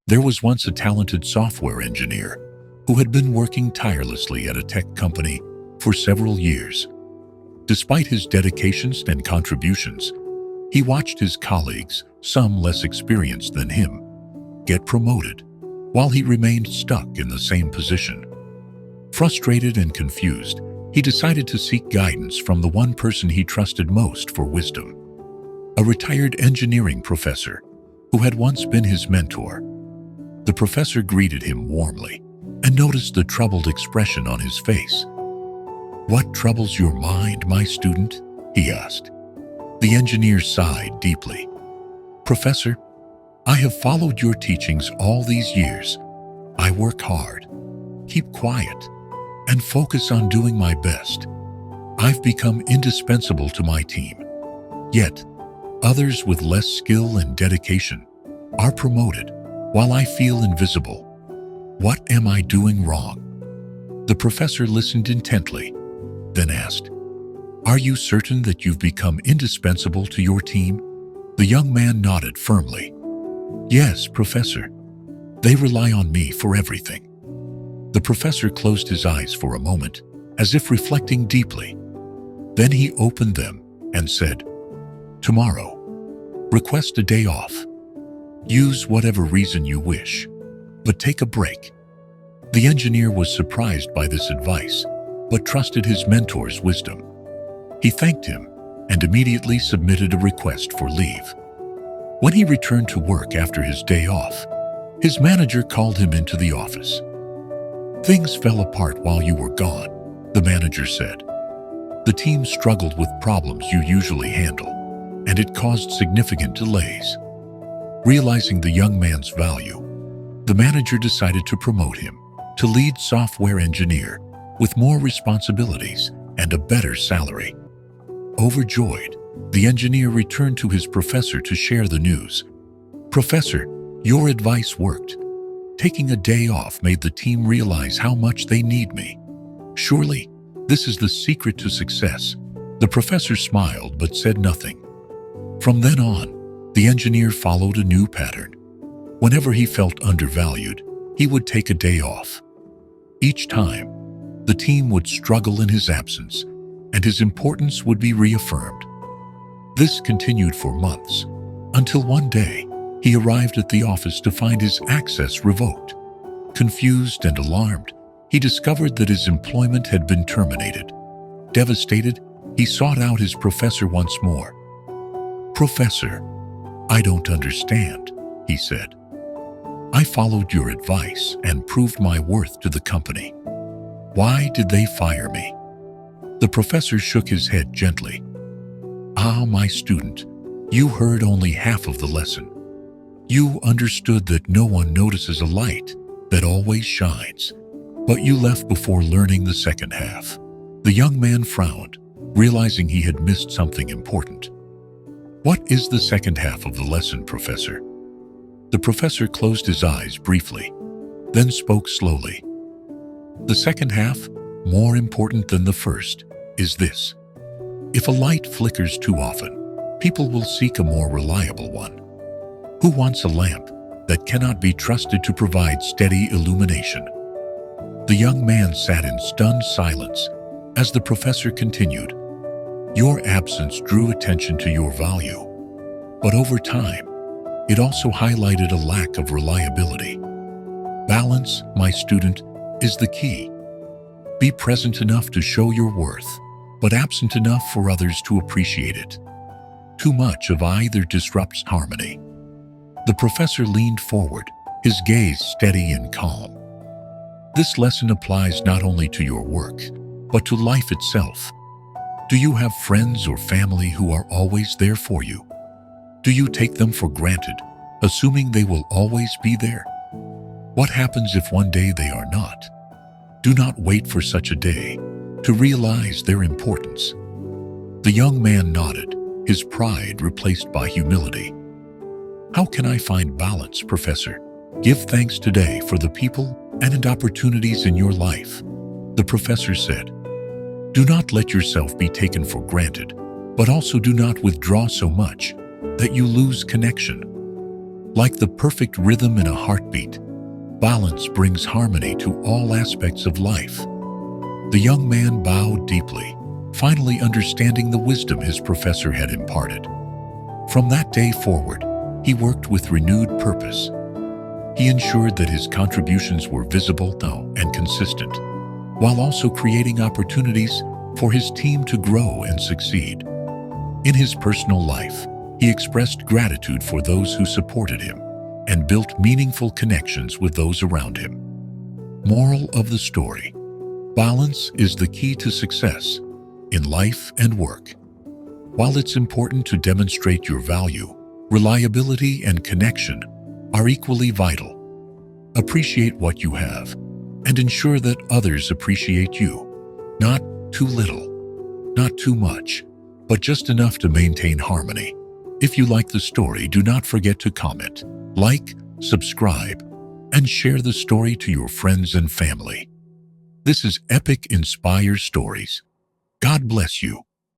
There was once a talented software engineer who had been working tirelessly at a tech company for several years. Despite his dedications and contributions, he watched his colleagues, some less experienced than him, get promoted, while he remained stuck in the same position. Frustrated and confused, he decided to seek guidance from the one person he trusted most for wisdom, a retired engineering professor who had once been his mentor. The professor greeted him warmly and noticed the troubled expression on his face. "What troubles your mind, my student?" he asked. The engineer sighed deeply. "Professor, I have followed your teachings all these years. I work hard, keep quiet, and focus on doing my best. I've become indispensable to my team. Yet, others with less skill and dedication are promoted, while I feel invisible. What am I doing wrong?" The professor listened intently, then asked, "Are you certain that you've become indispensable to your team?" The young man nodded firmly. "Yes, Professor. They rely on me for everything." The professor closed his eyes for a moment, as if reflecting deeply. Then he opened them and said, "Tomorrow, request a day off. Use whatever reason you wish, but take a break." The engineer was surprised by this advice, but trusted his mentor's wisdom. He thanked him and immediately submitted a request for leave. When he returned to work after his day off, his manager called him into the office. "Things fell apart while you were gone," the manager said. "The team struggled with problems you usually handle, and it caused significant delays." Realizing the young man's value, the manager decided to promote him to lead software engineer with more responsibilities and a better salary. Overjoyed, the engineer returned to his professor to share the news. "Professor, your advice worked. Taking a day off made the team realize how much they need me. Surely, this is the secret to success." The professor smiled but said nothing. From then on, the engineer followed a new pattern. Whenever he felt undervalued, he would take a day off. Each time, the team would struggle in his absence, and his importance would be reaffirmed. This continued for months, until one day, he arrived at the office to find his access revoked. Confused and alarmed, he discovered that his employment had been terminated. Devastated, he sought out his professor once more. "Professor, I don't understand," he said. "I followed your advice and proved my worth to the company. Why did they fire me?" The professor shook his head gently. "Ah, my student, you heard only half of the lesson. You understood that no one notices a light that always shines, but you left before learning the second half." The young man frowned, realizing he had missed something important. "What is the second half of the lesson, Professor?" The professor closed his eyes briefly, then spoke slowly. "The second half, more important than the first, is this. If a light flickers too often, people will seek a more reliable one. Who wants a lamp that cannot be trusted to provide steady illumination?" The young man sat in stunned silence as the professor continued. "Your absence drew attention to your value, but over time, it also highlighted a lack of reliability. Balance, my student, is the key. Be present enough to show your worth, but absent enough for others to appreciate it. Too much of either disrupts harmony." The professor leaned forward, his gaze steady and calm. This lesson applies not only to your work, but to life itself. Do you have friends or family who are always there for you? Do you take them for granted, assuming they will always be there? What happens if one day they are not? Do not wait for such a day to realize their importance. The young man nodded, his pride replaced by humility. "How can I find balance, Professor?" "Give thanks today for the people and opportunities in your life," the professor said. "Do not let yourself be taken for granted, but also do not withdraw so much that you lose connection. Like the perfect rhythm in a heartbeat, balance brings harmony to all aspects of life. The young man bowed deeply, finally understanding the wisdom his professor had imparted. From that day forward, he worked with renewed purpose. He ensured that his contributions were visible and consistent, while also creating opportunities for his team to grow and succeed. In his personal life, he expressed gratitude for those who supported him and built meaningful connections with those around him. Moral of the story: balance is the key to success in life and work. While it's important to demonstrate your value, reliability and connection are equally vital. Appreciate what you have and ensure that others appreciate you. Not too little, not too much, but just enough to maintain harmony. If you like the story, do not forget to comment, like, subscribe, and share the story to your friends and family. This is Epic Inspire Stories. God bless you.